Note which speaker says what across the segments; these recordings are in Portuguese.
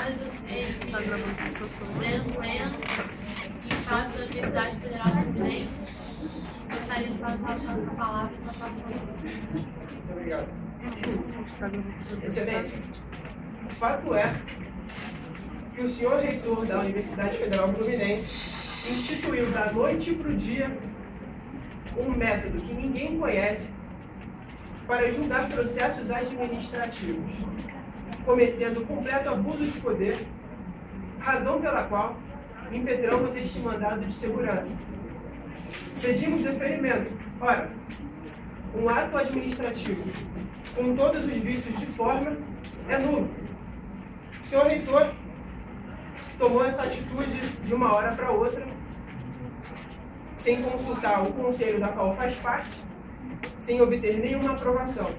Speaker 1: caso, Breno Bueno, em face da Universidade Federal Fluminense. Gostaria de passar a palavra para a palavra.
Speaker 2: Muito obrigado. Excelência, o fato é que o senhor reitor da Universidade Federal Fluminense instituiu da noite para o dia um método que ninguém conhece para julgar processos administrativos, cometendo completo abuso de poder, razão pela qual impetramos este mandado de segurança. Pedimos deferimento. Ora, um ato administrativo com todos os vícios de forma é nulo. O senhor reitor tomou essa atitude de uma hora para outra, sem consultar o conselho da qual faz parte, sem obter nenhuma aprovação.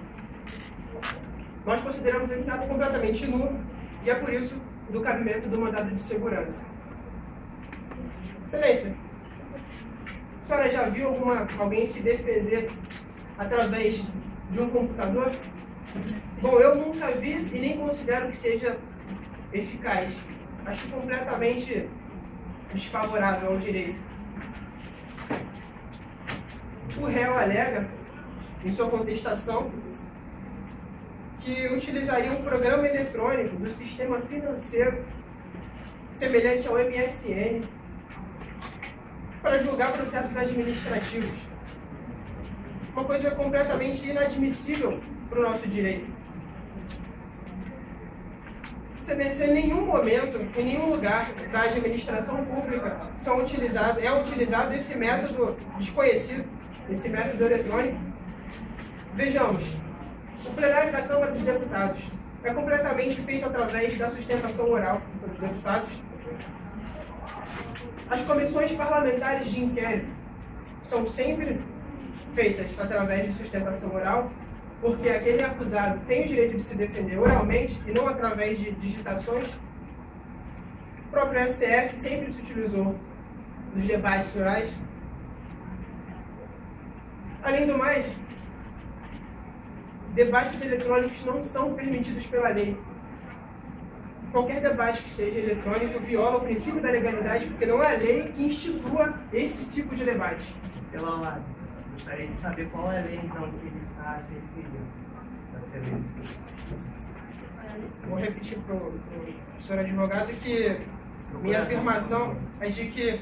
Speaker 2: Nós consideramos esse ato completamente nulo e é por isso do cabimento do mandado de segurança. Excelência, a senhora já viu alguém se defender através de um computador? Bom, eu nunca vi e nem considero que seja eficaz. Acho completamente desfavorável ao direito. O réu alega, em sua contestação, que utilizaria um programa eletrônico do sistema financeiro semelhante ao MSN para julgar processos administrativos. Uma coisa completamente inadmissível para o nosso direito. Em nenhum momento, em nenhum lugar da administração pública é utilizado esse método desconhecido, esse método eletrônico. Vejamos, o plenário da Câmara dos Deputados é completamente feito através da sustentação oral pelos deputados. As comissões parlamentares de inquérito são sempre feitas através de sustentação oral, porque aquele acusado tem o direito de se defender oralmente e não através de digitações. O próprio STF sempre se utilizou nos debates orais. Além do mais, debates eletrônicos não são permitidos pela lei. Qualquer debate que seja eletrônico viola o princípio da legalidade, porque não é a lei que institua esse tipo de debate.
Speaker 3: Pelo lado, gostaria de saber qual é a lei, então, que ele está se referindo.
Speaker 2: Vou repetir para o senhor advogado que minha afirmação é de que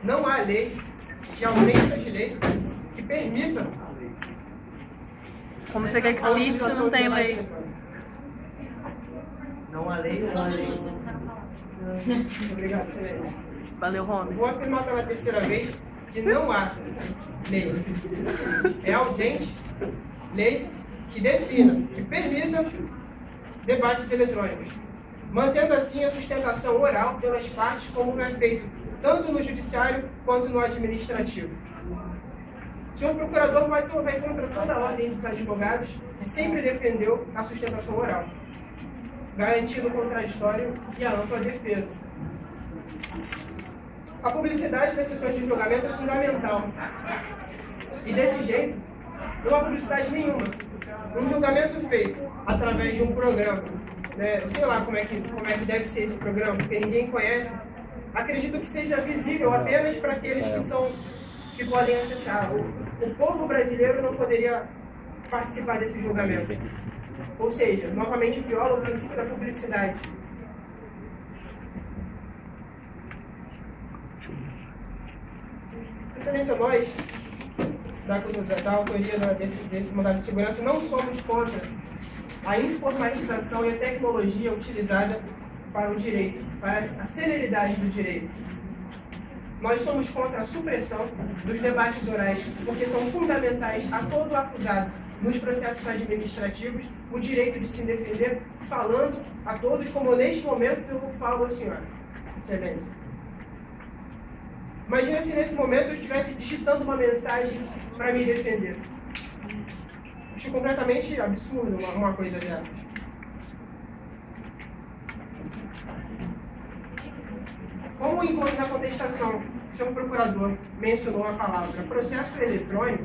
Speaker 2: não há lei de ausência de lei que permita.
Speaker 4: Como você quer que fique se não tem lei?
Speaker 3: Não há lei, não há lei.
Speaker 2: Obrigado, excelência.
Speaker 4: Valeu, Rony.
Speaker 2: Vou afirmar pela terceira vez que não há lei. É ausente lei que defina, que permita debates eletrônicos, mantendo assim a sustentação oral pelas partes, como é feito tanto no judiciário quanto no administrativo. O senhor procurador vai contra toda a ordem dos advogados e sempre defendeu a sustentação oral, garantindo o contraditório e a ampla defesa. A publicidade das sessões de julgamento é fundamental. E desse jeito, não há publicidade nenhuma. Um julgamento feito através de um programa, né, sei lá como é que deve ser esse programa, porque ninguém conhece, acredito que seja visível apenas para aqueles que podem acessar. O povo brasileiro não poderia participar desse julgamento. Ou seja, novamente viola o princípio da publicidade. Excelência, nós, da autoria desse mandado de segurança, não somos contra a informatização e a tecnologia utilizada para o direito, para a celeridade do direito. Nós somos contra a supressão dos debates orais, porque são fundamentais a todo acusado nos processos administrativos o direito de se defender, falando a todos, como neste momento eu falo à senhora, excelência. Imagina se nesse momento eu estivesse digitando uma mensagem para me defender. Acho completamente absurdo uma coisa dessas. Como enquanto na contestação, o senhor procurador mencionou a palavra processo eletrônico,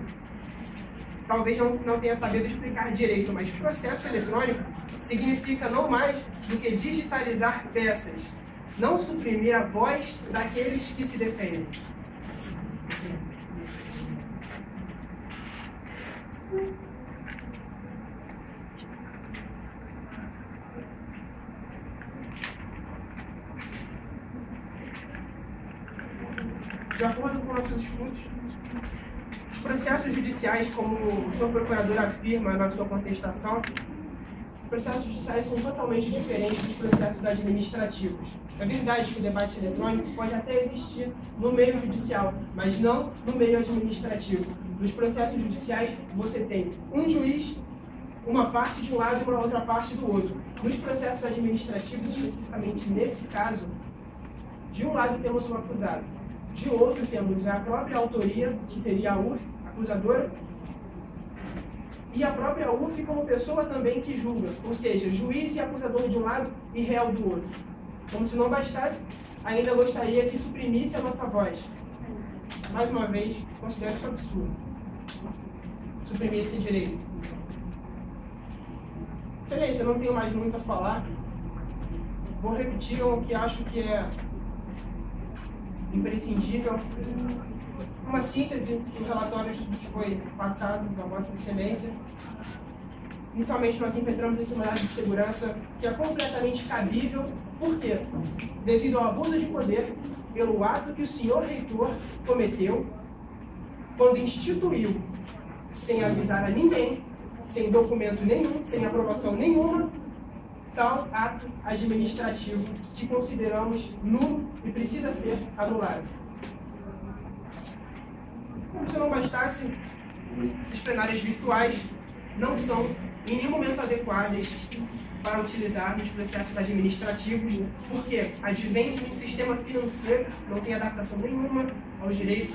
Speaker 2: talvez não tenha sabido explicar direito, mas processo eletrônico significa não mais do que digitalizar peças, não suprimir a voz daqueles que se defendem. De acordo com nossos estudos, os processos judiciais, como o senhor procurador afirma na sua contestação, os processos judiciais são totalmente diferentes dos processos administrativos. É verdade que o debate eletrônico pode até existir no meio judicial, mas não no meio administrativo. Nos processos judiciais, você tem um juiz, uma parte de um lado e uma outra parte do outro. Nos processos administrativos, especificamente nesse caso, de um lado temos um acusado, de outro temos a própria autoria, que seria a UF, acusadora, e a própria UF como pessoa também que julga, ou seja, juiz e acusador de um lado e réu do outro. Como se não bastasse, ainda gostaria que suprimisse a nossa voz. Mais uma vez, considero isso absurdo. Suprimir esse direito. Excelência, eu não tenho mais muito a falar. Vou repetir o que acho que é imprescindível. Uma síntese dos relatórios que foi passado da Vossa Excelência. Inicialmente, nós impetramos esse mandado de segurança que é completamente cabível. Por quê? Devido ao abuso de poder, pelo ato que o senhor reitor cometeu, quando instituiu, sem avisar a ninguém, sem documento nenhum, sem aprovação nenhuma, tal ato administrativo que consideramos nulo e precisa ser anulado. Como se não bastasse, as plenárias virtuais não são em nenhum momento adequadas para utilizar nos processos administrativos, porque advém de um sistema financeiro, não tem adaptação nenhuma ao direito,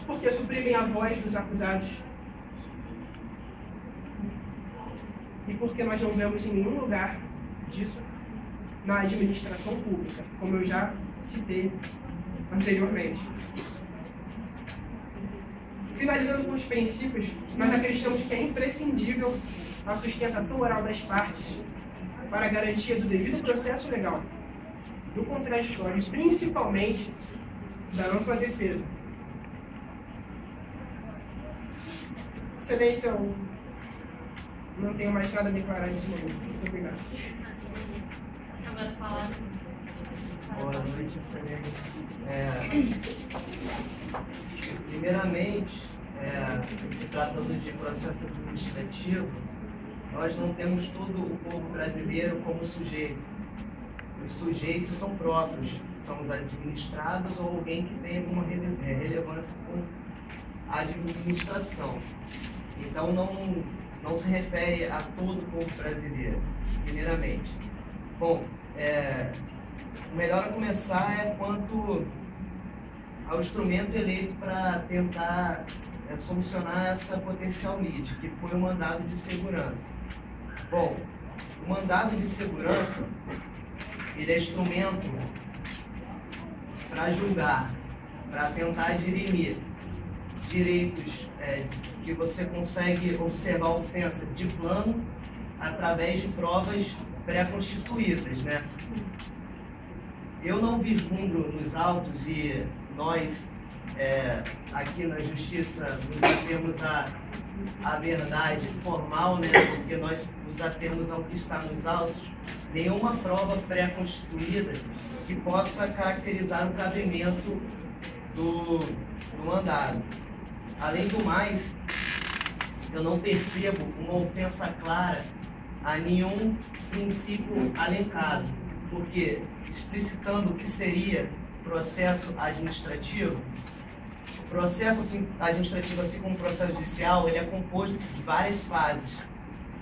Speaker 2: porque suprimem a voz dos acusados, e porque nós não vemos em nenhum lugar disso na administração pública, como eu já citei anteriormente. Finalizando com os princípios, nós acreditamos que é imprescindível a sustentação oral das partes para a garantia do devido processo legal, do contraditório e principalmente da ampla defesa. Excelência, eu não tenho mais nada a declarar nesse momento. Muito obrigado.
Speaker 1: Agora fala.
Speaker 3: Boa noite, Excelência. Primeiramente, se tratando de processo administrativo, nós não temos todo o povo brasileiro como sujeito. Os sujeitos são próprios, são os administrados ou alguém que tem alguma relevância com a administração. Então, não se refere a todo o povo brasileiro, primeiramente. Bom, o melhor a começar é quanto ao instrumento eleito para tentar solucionar essa potencial lide, que foi o mandado de segurança. Bom, o mandado de segurança, ele é instrumento para julgar, para tentar dirimir direitos que você consegue observar a ofensa de plano através de provas pré-constituídas, né? Eu não vislumbro nos autos e nós aqui na Justiça nos atemos à verdade formal, né? Porque nós nos atemos ao que está nos autos, nenhuma prova pré-constituída que possa caracterizar o cabimento do mandado. Além do mais, eu não percebo uma ofensa clara a nenhum princípio alencado, porque, explicitando o que seria processo administrativo, o processo administrativo, assim como o processo judicial, ele é composto de várias fases.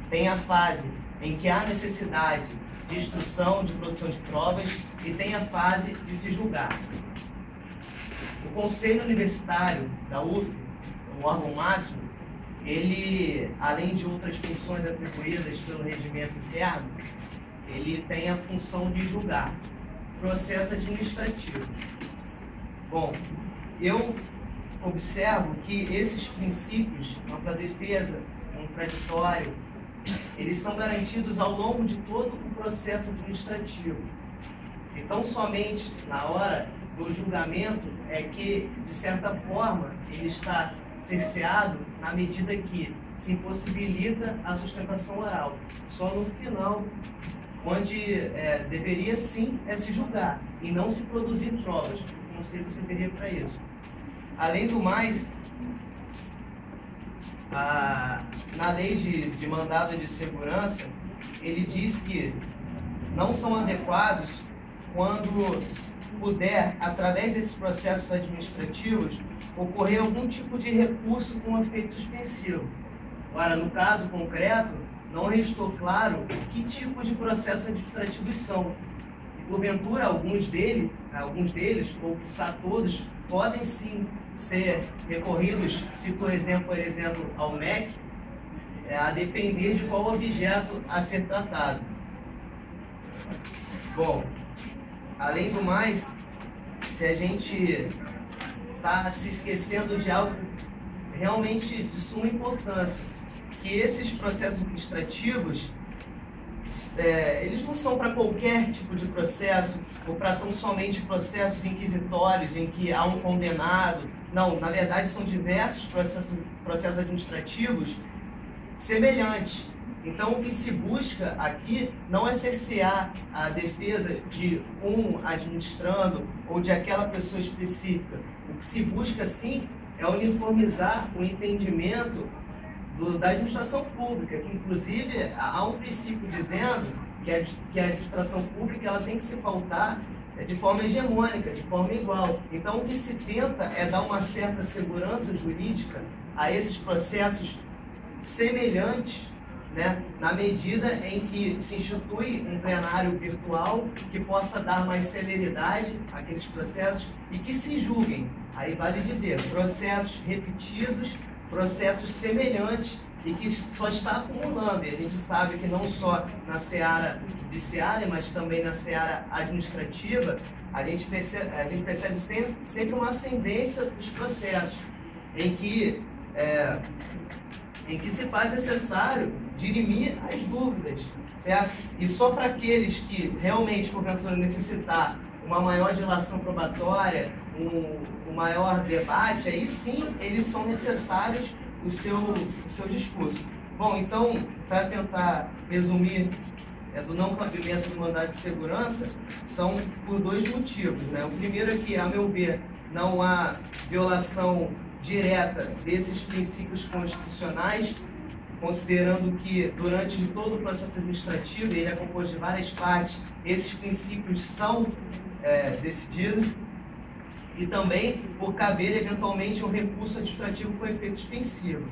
Speaker 3: Tem a fase em que há necessidade de instrução, de produção de provas, e tem a fase de se julgar. O Conselho Universitário da UF, o órgão máximo, ele, além de outras funções atribuídas pelo regimento interno, ele tem a função de julgar processo administrativo. Bom, eu observo que esses princípios, ampla defesa, contraditório, eles são garantidos ao longo de todo o processo administrativo. Então, somente na hora do julgamento é que, de certa forma, ele está cerceado na medida que se impossibilita a sustentação oral. Só no final, onde deveria sim se julgar e não se produzir provas. O conselho serviria para isso. Além do mais, na lei de mandado de segurança, ele diz que não são adequados quando puder, através desses processos administrativos, ocorrer algum tipo de recurso com efeito suspensivo. Ora, no caso concreto, não restou claro que tipo de processos administrativos são. E, porventura, alguns deles, ou quiçá todos, podem sim ser recorridos, cito exemplo, por exemplo, ao MEC, a depender de qual objeto a ser tratado. Bom, além do mais, se a gente está se esquecendo de algo realmente de suma importância, que esses processos administrativos, eles não são para qualquer tipo de processo, ou para tão somente processos inquisitórios em que há um condenado. Não, na verdade são diversos processos administrativos semelhantes. Então, o que se busca aqui não é cercear a defesa de um administrando ou de aquela pessoa específica. O que se busca, sim, é uniformizar o entendimento da administração pública, que, inclusive, há um princípio dizendo que a administração pública ela tem que se pautar de forma hegemônica, de forma igual. Então, o que se tenta é dar uma certa segurança jurídica a esses processos semelhantes, né, na medida em que se institui um plenário virtual que possa dar mais celeridade àqueles processos e que se julguem, aí vale dizer, processos repetidos, processos semelhantes e que só está acumulando. E a gente sabe que não só na seara judiciária, mas também na seara administrativa, a gente percebe sempre uma ascendência dos processos em que se faz necessário dirimir as dúvidas, certo? E só para aqueles que realmente, porventura, necessitar uma maior dilação probatória, um maior debate, aí sim eles são necessários o seu discurso. Bom, então, para tentar resumir do não cabimento do mandado de segurança, são por dois motivos, né? O primeiro é que, a meu ver, não há violação direta desses princípios constitucionais, considerando que durante todo o processo administrativo, ele é composto de várias partes, esses princípios são decididos, e também por caber eventualmente um recurso administrativo com efeito suspensivo.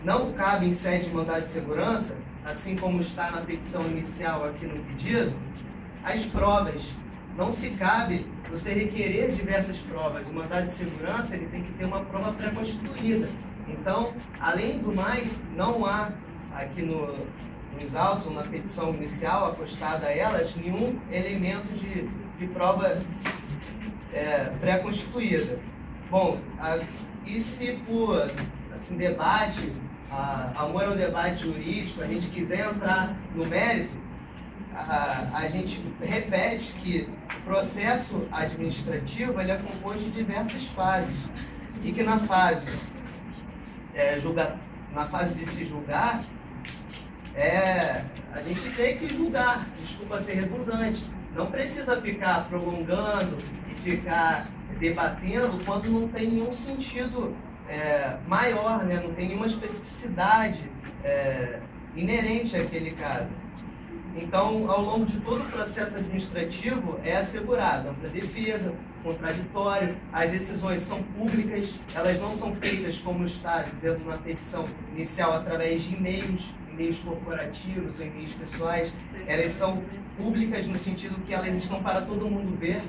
Speaker 3: Não cabe em sede de mandado de segurança, assim como está na petição inicial aqui no pedido, as provas. Não se cabe você requerer diversas provas. O mandado de segurança ele tem que ter uma prova pré-constituída. Então, além do mais, não há aqui nos autos ou na petição inicial acostada a elas nenhum elemento de prova pré-constituída. Bom, e se por debate, amor ao debate jurídico, a gente quiser entrar no mérito, a gente repete que o processo administrativo ele é composto de diversas fases e que na fase de se julgar, a gente tem que julgar, desculpa ser redundante, não precisa ficar prolongando e ficar debatendo quando não tem nenhum sentido maior, né? Não tem nenhuma especificidade inerente àquele caso. Então, ao longo de todo o processo administrativo, é assegurado ampla defesa, contraditório, as decisões são públicas, elas não são feitas, como está dizendo na petição inicial, através de e-mails corporativos ou e-mails pessoais, elas são públicas no sentido que elas estão para todo mundo ver,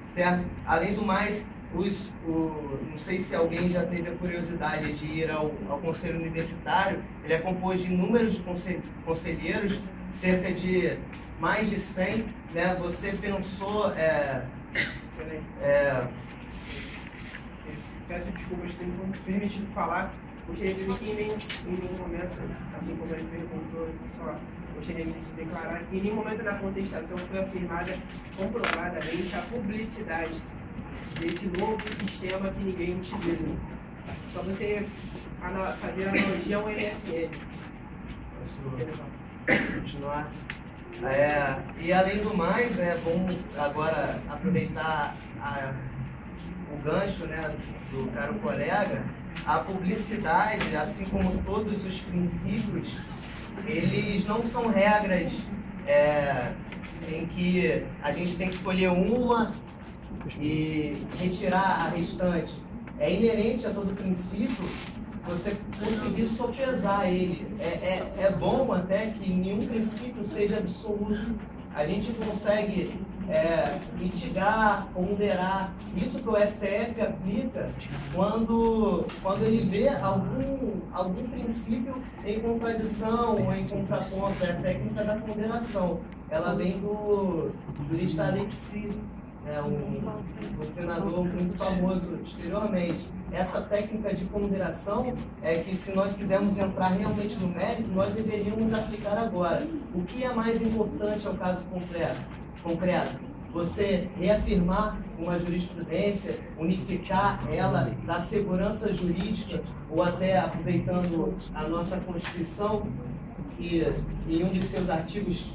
Speaker 3: certo? Além do mais, não sei se alguém já teve a curiosidade de ir ao Conselho Universitário, ele é composto de inúmeros conselheiros, cerca de mais de 100, né? Você pensou...
Speaker 2: Peço desculpas, tenho permitido falar. gostaria de dizer que em nenhum momento, assim como ele perguntou, gostaria de declarar que em nenhum momento na contestação foi afirmada comprovadamente a publicidade desse novo sistema que ninguém utiliza. Só você fazer analogia ao MSN.
Speaker 3: Posso continuar? E além do mais, vamos agora aproveitar o gancho, né, do caro colega. A publicidade, assim como todos os princípios, eles não são regras em que a gente tem que escolher uma e retirar a restante. É inerente a todo princípio você conseguir sopesar ele. É bom até que nenhum princípio seja absoluto. A gente consegue mitigar, ponderar. Isso que o STF aplica quando ele vê algum princípio em contradição ou em contraponto. É a técnica da ponderação. Ela vem do jurista Alexis, um doutrinador muito famoso exteriormente. Essa técnica de ponderação é que, se nós quisermos entrar realmente no mérito, nós deveríamos aplicar agora. O que é mais importante ao caso concreto? Você reafirmar uma jurisprudência, unificar ela, dar segurança jurídica, ou até, aproveitando a nossa Constituição, e em um de seus artigos,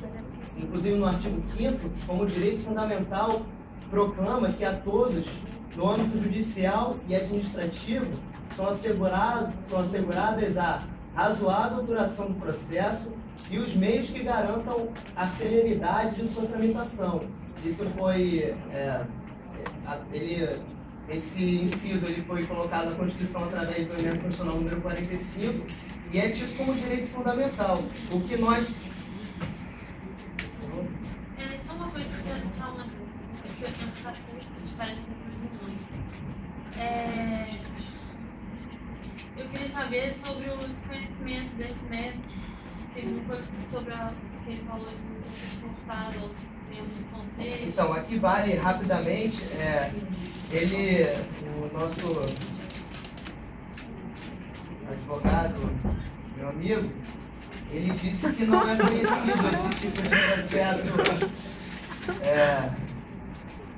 Speaker 3: inclusive no artigo 5º, como direito fundamental, proclama que a todos, no âmbito judicial e administrativo, são asseguradas a razoável duração do processo e os meios que garantam a celeridade de sua tramitação. Isso foi... esse inciso ele foi colocado na Constituição através do Emenda Constitucional número 45 e é tido como direito fundamental. O que nós...
Speaker 1: Só uma coisa que eu quero falar, que eu tinha passado com os parece eu queria saber sobre o desconhecimento desse método, que ele não foi sobre que ele falou de consultado aos membros do conselho.
Speaker 3: Então, aqui vale rapidamente, o nosso advogado, meu amigo, ele disse que não é conhecido esse tipo de processo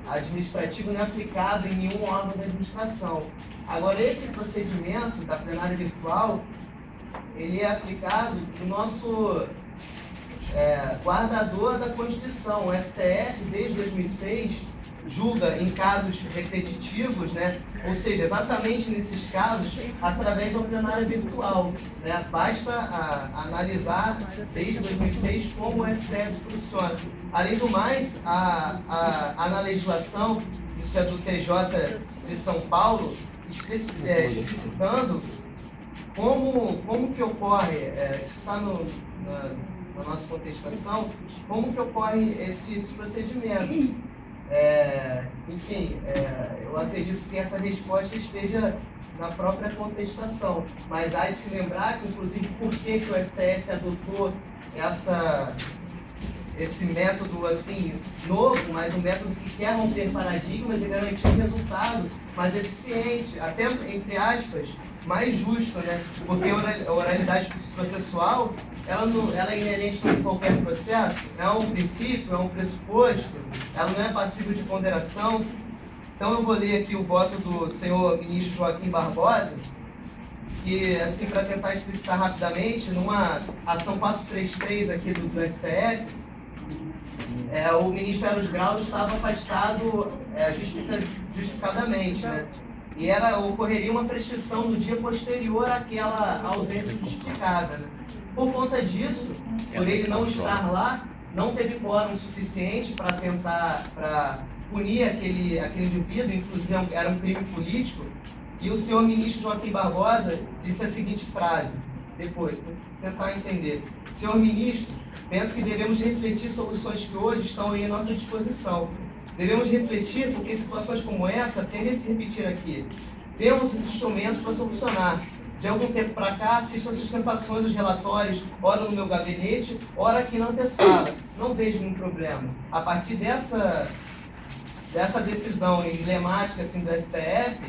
Speaker 3: administrativo não é aplicado em nenhum órgão da administração. Agora, esse procedimento da plenária virtual, ele é aplicado no nosso guardador da Constituição. O STF, desde 2006, julga em casos repetitivos, né? Ou seja, exatamente nesses casos, através da plenária virtual. Né? Basta analisar, desde 2006, como o STF funciona. Além do mais, na legislação, isso é do TJ de São Paulo, explicitando como que ocorre, isso está na nossa contestação, como que ocorre esse procedimento. Eu acredito que essa resposta esteja na própria contestação, mas há de se lembrar que, inclusive, por que o STF adotou esse método assim novo, mas um método que quer romper paradigmas e garantir um resultado mais eficiente, até, entre aspas, mais justo, né? Porque a oralidade processual, ela é inerente em qualquer processo, é um princípio, é um pressuposto, ela não é passível de ponderação. Então eu vou ler aqui o voto do senhor ministro Joaquim Barbosa, que, assim, para tentar explicitar rapidamente, numa ação 433 aqui do STF, o ministro Eros Grau estava afastado justificadamente, né? E ocorreria uma prescrição no dia posterior àquela ausência justificada, né? Por conta disso, por ele não estar lá, não teve quórum suficiente para punir aquele indivíduo, inclusive era um crime político, e o senhor ministro Joaquim Barbosa disse a seguinte frase, depois, para tentar entender. Senhor ministro, penso que devemos refletir soluções que hoje estão em nossa disposição. Devemos refletir porque situações como essa tendem a se repetir aqui. Temos os instrumentos para solucionar. De algum tempo para cá, assisto às sustentações dos relatórios, ora no meu gabinete, ora aqui na antessala. Não vejo nenhum problema. A partir dessa decisão emblemática assim, do STF,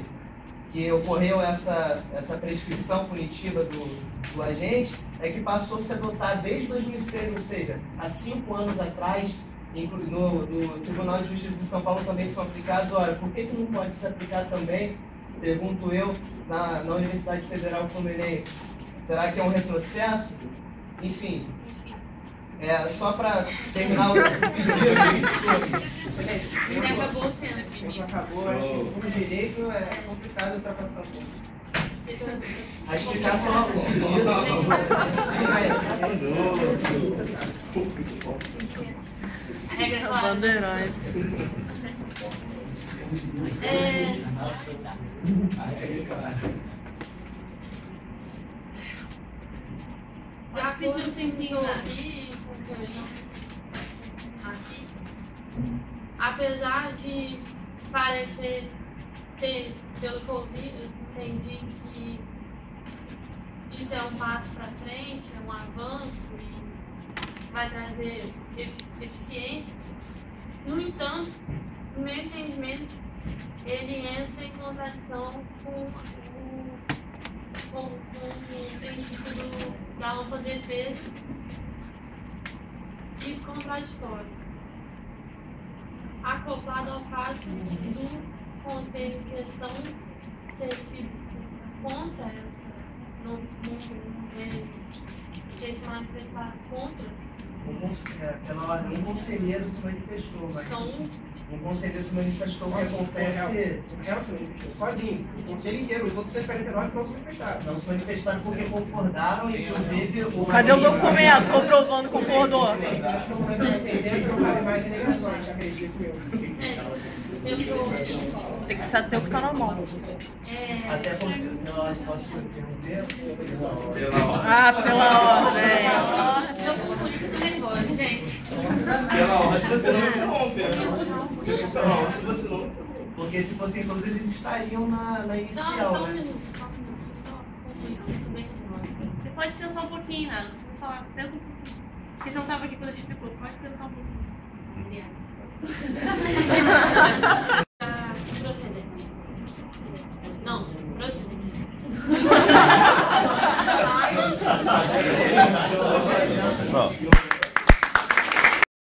Speaker 3: que ocorreu essa prescrição punitiva do agente é que passou a se adotar desde 2006, ou seja, há 5 anos atrás, no Tribunal de Justiça de São Paulo também são aplicados. Olha, por que não pode se aplicar também, pergunto eu, na Universidade Federal Fluminense? Será que é um retrocesso? Enfim, só para terminar o pedido.
Speaker 1: Ainda acabou o tempo.
Speaker 2: Tempo acabou, acho que por direito é complicado ultrapassar o tempo.
Speaker 3: A explicação o pedido.
Speaker 1: A regra é clara.
Speaker 4: Bandeirantes.
Speaker 1: Já pedi um tempinho aqui, apesar de parecer ter, pelo que eu vi, eu entendi que isso é um passo para frente, é um avanço e vai trazer eficiência. No entanto, no meu entendimento, ele entra em contradição com o princípio da ampla defesa e contraditório, acoplado ao fato do conselho em questão ter sido contra essa, não ter se manifestado contra.
Speaker 3: Pela ordem, um conselheiro se manifestou, mas
Speaker 1: São
Speaker 3: um conselheiro se manifestou, o que acontece...
Speaker 2: O réu se manifestou sozinho, o conselho inteiro, os outros 149 não se manifestaram.
Speaker 3: Não se manifestaram porque concordaram, inclusive...
Speaker 4: Cadê o documento comprovando que concordou?
Speaker 2: Acho que não vai mais sentença, não cabe mais negações, acredito eu.
Speaker 4: Tem que ser até o que tá na mão.
Speaker 3: Até porque, pela ordem, posso interromper?
Speaker 4: Ah, pela ordem.
Speaker 1: Eu tô muito nervosa, gente.
Speaker 5: Pela ordem, você não interrompe, você não.
Speaker 3: Porque se fossem todos, eles estariam na
Speaker 1: Só
Speaker 3: inicial,
Speaker 1: um
Speaker 3: né?
Speaker 1: minuto. Só um minuto. Muito bem nervosa.
Speaker 6: Você pode pensar um pouquinho, né? Você não falar, pensa um pouquinho. Porque você não estava aqui quando ele explicou, pode pensar um pouquinho.
Speaker 1: Procedente. Não, procedente.
Speaker 5: Não.